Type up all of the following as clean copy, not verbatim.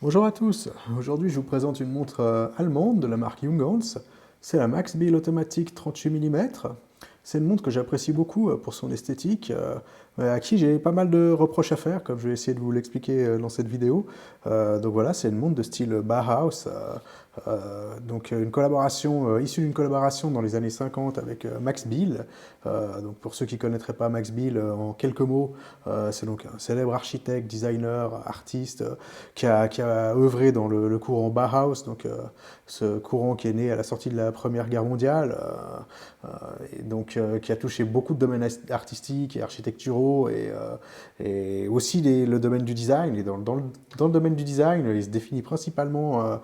Bonjour à tous, aujourd'hui je vous présente une montre allemande de la marque Junghans. C'est la Max Bill automatique 38 mm. C'est une montre que j'apprécie beaucoup pour son esthétique, mais à qui j'ai pas mal de reproches à faire, comme je vais essayer de vous l'expliquer dans cette vidéo. Donc voilà, c'est une montre de style Bauhaus, une collaboration issue d'une collaboration dans les années 50 avec Max Bill. Donc pour ceux qui ne connaîtraient pas Max Bill, en quelques mots, c'est donc un célèbre architecte, designer, artiste qui a œuvré dans le courant Bauhaus, ce courant qui est né à la sortie de la Première Guerre mondiale, qui a touché beaucoup de domaines artistiques et architecturaux, et aussi le domaine du design. Et dans le domaine du design, il se définit principalement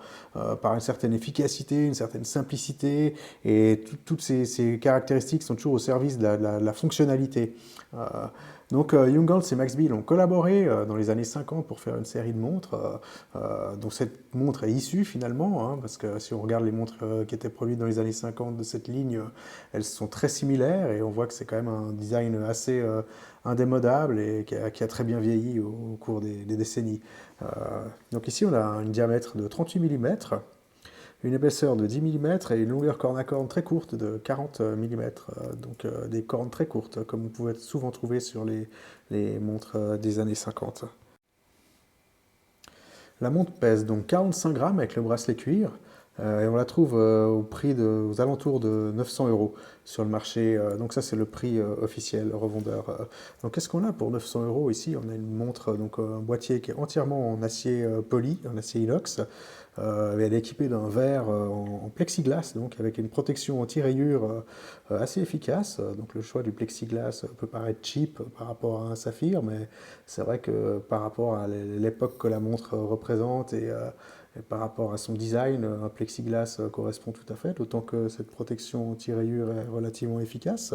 par une certaine efficacité, une certaine simplicité, et toutes ces caractéristiques sont toujours au service de la fonctionnalité. Euh, Junghans et Max Bill ont collaboré dans les années 50 pour faire une série de montres, dont cette montre est issue finalement, hein, parce que si on regarde les montres qui étaient produites dans les années 50 de cette ligne, elles sont très similaires, et on voit que c'est quand même un design assez indémodable et qui a très bien vieilli au cours des décennies. Donc ici on a un diamètre de 38 mm, une épaisseur de 10 mm et une longueur corne à corne très courte de 40 mm. Des cornes très courtes, comme vous pouvez souvent trouver sur les montres des années 50. La montre pèse donc 45 grammes avec le bracelet cuir, et on la trouve aux alentours de 900 euros sur le marché. Donc ça, c'est le prix officiel, revendeur. Donc qu'est-ce qu'on a pour 900 euros ici? On a une montre, un boîtier qui est entièrement en acier poli, en acier inox. Elle est équipée d'un verre en plexiglas, donc avec une protection anti-rayures assez efficace. Donc le choix du plexiglas peut paraître cheap par rapport à un saphir, mais c'est vrai que par rapport à l'époque que la montre représente, et par rapport à son design, un plexiglas correspond tout à fait, d'autant que cette protection anti-rayures est relativement efficace.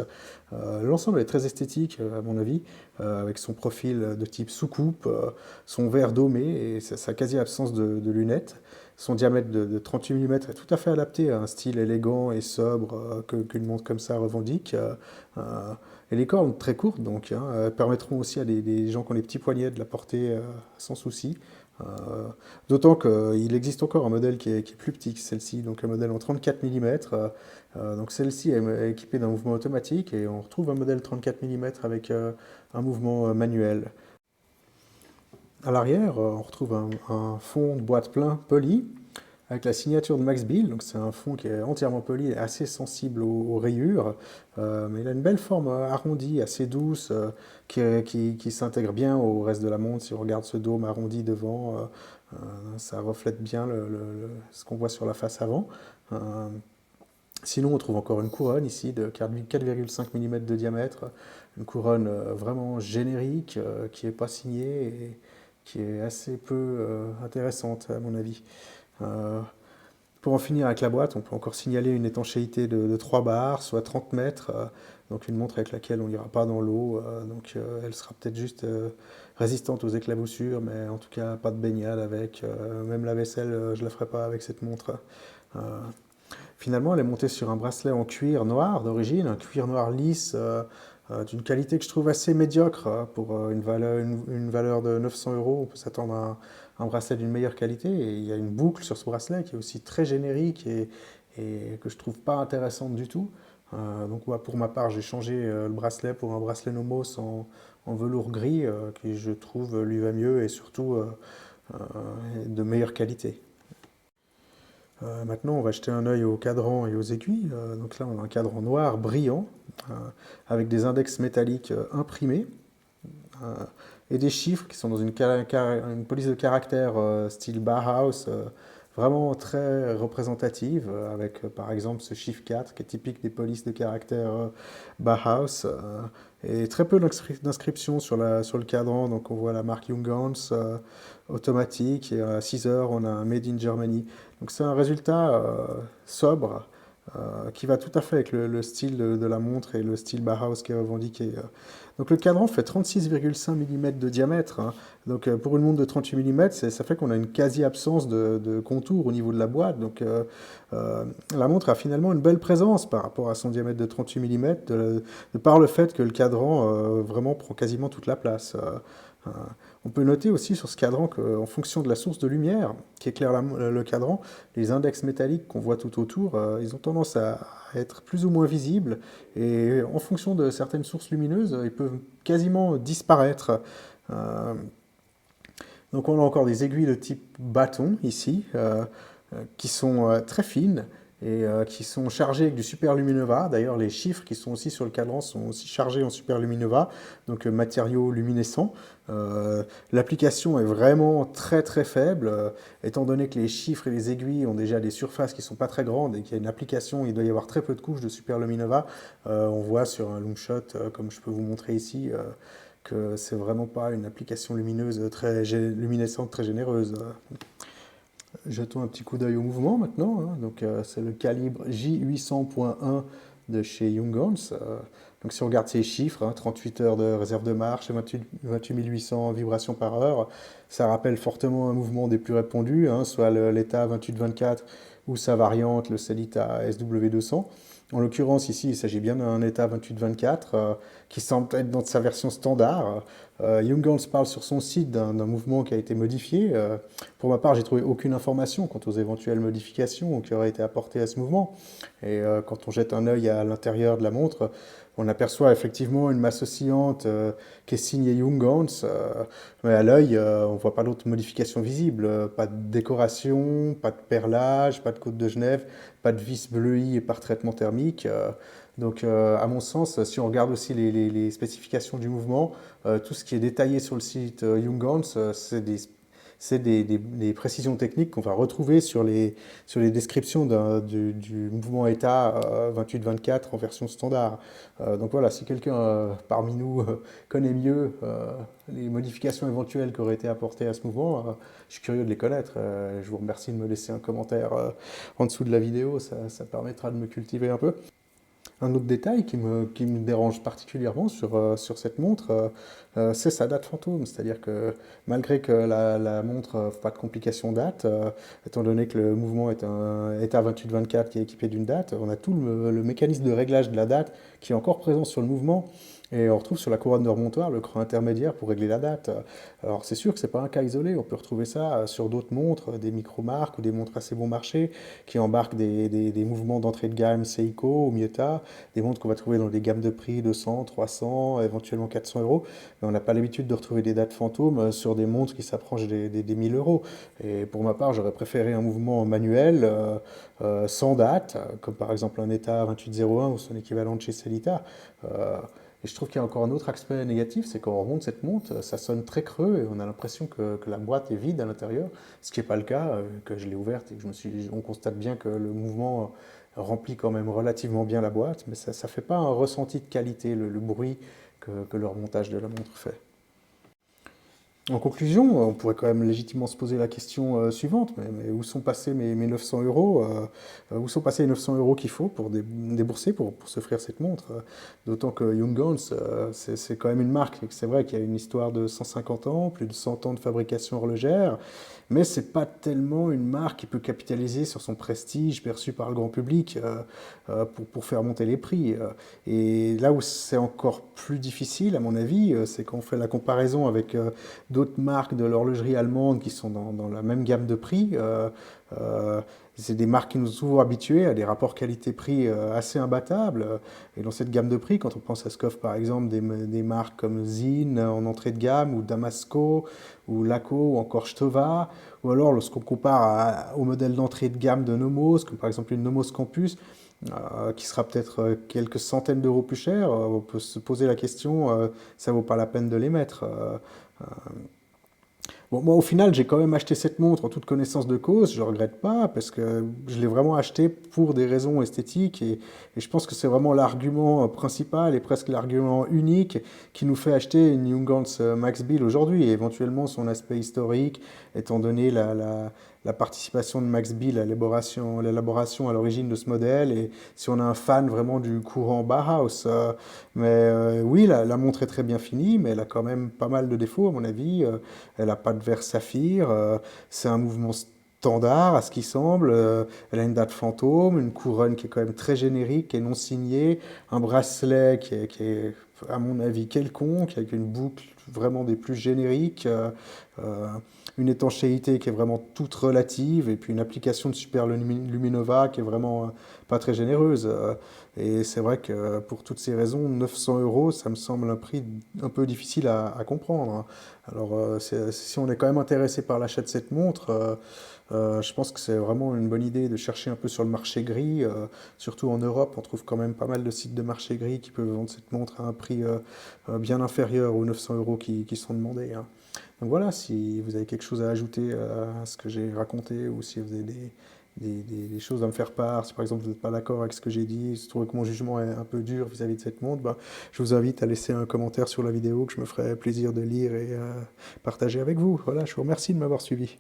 L'ensemble est très esthétique, à mon avis, avec son profil de type soucoupe, son verre domé et sa quasi-absence de lunettes. Son diamètre de 38 mm est tout à fait adapté à un style élégant et sobre qu'une montre comme ça revendique. Et les cornes très courtes, permettront aussi à des gens qui ont des petits poignets de la porter sans souci. D'autant qu'il existe encore un modèle qui est plus petit que celle-ci, donc un modèle en 34 mm. Donc celle-ci est équipée d'un mouvement automatique, et on retrouve un modèle 34 mm avec un mouvement manuel. À l'arrière, on retrouve un fond de boîte plein poli avec la signature de Max Bill. Donc c'est un fond qui est entièrement poli et assez sensible aux rayures, mais il a une belle forme arrondie, assez douce, qui s'intègre bien au reste de la montre. Si on regarde ce dôme arrondi devant, ça reflète bien ce qu'on voit sur la face avant. Euh, Sinon, on trouve encore une couronne ici de 4,5 mm de diamètre, une couronne vraiment générique, qui n'est pas signée et qui est assez peu intéressante à mon avis. Euh, pour en finir avec la boîte, on peut encore signaler une étanchéité de 3 bars, soit 30 mètres, donc une montre avec laquelle on n'ira pas dans l'eau, elle sera peut-être juste résistante aux éclaboussures, mais en tout cas pas de baignade avec, même la vaisselle, je ne la ferai pas avec cette montre. Euh, Finalement, elle est montée sur un bracelet en cuir noir d'origine, un cuir noir lisse, d'une qualité que je trouve assez médiocre, pour une valeur de 900 euros. On peut s'attendre à un bracelet d'une meilleure qualité. Et il y a une boucle sur ce bracelet qui est aussi très générique et que je trouve pas intéressante du tout. Pour ma part, j'ai changé le bracelet pour un bracelet Nomos en velours gris, qui je trouve lui va mieux et surtout euh, de meilleure qualité. Maintenant, on va jeter un œil au cadran et aux aiguilles. Donc là, on a un cadran noir brillant, euh, avec des index métalliques imprimés, euh, et des chiffres qui sont dans une police de caractère style Bauhaus, vraiment très représentative, avec par exemple ce chiffre 4 qui est typique des polices de caractère Bauhaus, et très peu d'inscriptions sur le cadran. Donc on voit la marque Junghans automatique, et à 6 heures on a un Made in Germany. Donc c'est un résultat sobre, qui va tout à fait avec le style de la montre et le style Bauhaus qui est revendiqué. Donc le cadran fait 36,5 mm de diamètre, hein. Pour une montre de 38 mm, ça fait qu'on a une quasi-absence de contour au niveau de la boîte. La montre a finalement une belle présence par rapport à son diamètre de 38 mm, de par le fait que le cadran vraiment prend quasiment toute la place. On peut noter aussi sur ce cadran qu'en fonction de la source de lumière qui éclaire le cadran, les index métalliques qu'on voit tout autour, ils ont tendance à être plus ou moins visibles. Et en fonction de certaines sources lumineuses, ils peuvent quasiment disparaître. Euh, donc on a encore des aiguilles de type bâton ici, qui sont très fines et qui sont chargées avec du superluminova. D'ailleurs, les chiffres qui sont aussi sur le cadran sont aussi chargés en superluminova, donc matériaux luminescents. L'application est vraiment très très faible, étant donné que les chiffres et les aiguilles ont déjà des surfaces qui ne sont pas très grandes et qu'il y a une application, il doit y avoir très peu de couches de superluminova. On voit sur un long shot, comme je peux vous montrer ici, que c'est vraiment pas une application lumineuse luminescente très généreuse. Jetons un petit coup d'œil au mouvement maintenant, hein. Donc c'est le calibre J800.1 de chez Young Guns. Donc si on regarde ces chiffres, hein, 38 heures de réserve de marche, 28 800 vibrations par heure, ça rappelle fortement un mouvement des plus répandus, hein, soit l'ETA 28-24 ou sa variante, le Cellita SW200. En l'occurrence, ici, il s'agit bien d'un ETA 28-24 qui semble être dans sa version standard. Young Guns parle sur son site d'un mouvement qui a été modifié. Pour ma part, j'ai trouvé aucune information quant aux éventuelles modifications qui auraient été apportées à ce mouvement. Et quand on jette un œil à l'intérieur de la montre, on aperçoit effectivement une masse oscillante qui est signée Young Guns, mais à l'œil, on ne voit pas d'autres modifications visibles. Pas de décoration, pas de perlage, pas de côte de Genève, pas de vis bleuie par traitement thermique. Donc, à mon sens, si on regarde aussi les spécifications du mouvement, tout ce qui est détaillé sur le site Young Guns, c'est des précisions techniques qu'on va retrouver sur les descriptions du mouvement ETA 28-24 en version standard. Donc voilà, si quelqu'un parmi nous connaît mieux les modifications éventuelles qui auraient été apportées à ce mouvement, je suis curieux de les connaître. Je vous remercie de me laisser un commentaire en dessous de la vidéo, ça permettra de me cultiver un peu. Un autre détail qui me dérange particulièrement sur cette montre, c'est sa date fantôme. C'est-à-dire que malgré que la montre pas de complication date, étant donné que le mouvement est un ETA 28-24 qui est équipé d'une date, on a tout le mécanisme de réglage de la date qui est encore présent sur le mouvement. Et on retrouve sur la couronne de remontoir le creux intermédiaire pour régler la date. Alors c'est sûr que ce n'est pas un cas isolé, on peut retrouver ça sur d'autres montres, des micro-marques ou des montres assez bon marché qui embarquent des mouvements d'entrée de gamme Seiko ou Miyota, des montres qu'on va trouver dans des gammes de prix de 100, 300, éventuellement 400 euros. Mais on n'a pas l'habitude de retrouver des dates fantômes sur des montres qui s'approchent des 1000 euros. Et pour ma part, j'aurais préféré un mouvement manuel sans date, comme par exemple un ETA 2801 ou son équivalent de chez Cellita. Et je trouve qu'il y a encore un autre aspect négatif, c'est quand on remonte cette montre, ça sonne très creux et on a l'impression que la boîte est vide à l'intérieur, ce qui n'est pas le cas, que je l'ai ouverte et que on constate bien que le mouvement remplit quand même relativement bien la boîte, mais ça ne fait pas un ressenti de qualité, le bruit que le remontage de la montre fait. En conclusion, on pourrait quand même légitimement se poser la question suivante, mais où sont passés mes 900 euros où sont passés les 900 euros qu'il faut pour débourser pour s'offrir cette montre D'autant que Young Guns, c'est quand même une marque, c'est vrai qu'il y a une histoire de 150 ans, plus de 100 ans de fabrication horlogère, mais c'est pas tellement une marque qui peut capitaliser sur son prestige perçu par le grand public pour faire monter les prix. Et là où c'est encore plus difficile, à mon avis, c'est quand on fait la comparaison avec d'autres marques de l'horlogerie allemande qui sont dans la même gamme de prix. C'est des marques qui nous ont souvent habitués à des rapports qualité-prix assez imbattables. Et dans cette gamme de prix, quand on pense à Scoff par exemple, des marques comme Zinn en entrée de gamme, ou Damasco, ou Laco, ou encore Stova, ou alors lorsqu'on compare au modèle d'entrée de gamme de Nomos, comme par exemple une Nomos Campus, qui sera peut-être quelques centaines d'euros plus cher, on peut se poser la question, ça vaut pas la peine de les mettre. Bon, moi, au final, j'ai quand même acheté cette montre en toute connaissance de cause. Je ne regrette pas parce que je l'ai vraiment acheté pour des raisons esthétiques et je pense que c'est vraiment l'argument principal et presque l'argument unique qui nous fait acheter une Young Guns Max Bill aujourd'hui et éventuellement son aspect historique, étant donné la participation de Max Bill à l'élaboration à l'origine de ce modèle et si on est un fan vraiment du courant Bauhaus. Oui, la montre est très bien finie, mais elle a quand même pas mal de défauts à mon avis. Elle n'a pas de verre saphir, c'est un mouvement standard à ce qui semble, elle a une date fantôme, une couronne qui est quand même très générique, qui est non signée, un bracelet qui est à mon avis, quelconque, avec une boucle vraiment des plus génériques, euh, une étanchéité qui est vraiment toute relative, et puis une application de Super Luminova qui est vraiment pas très généreuse. Et c'est vrai que pour toutes ces raisons, 900 euros, ça me semble un prix un peu difficile à comprendre, hein. Alors, si on est quand même intéressé par l'achat de cette montre, je pense que c'est vraiment une bonne idée de chercher un peu sur le marché gris. Surtout en Europe, on trouve quand même pas mal de sites de marché gris qui peuvent vendre cette montre à un prix bien inférieur aux 900 euros qui sont demandés, hein. Donc voilà, si vous avez quelque chose à ajouter à ce que j'ai raconté, ou si vous avez des choses à me faire part, si par exemple vous n'êtes pas d'accord avec ce que j'ai dit, si vous trouvez que mon jugement est un peu dur vis-à-vis de cette montre, ben, je vous invite à laisser un commentaire sur la vidéo que je me ferai plaisir de lire et partager avec vous. Voilà, je vous remercie de m'avoir suivi.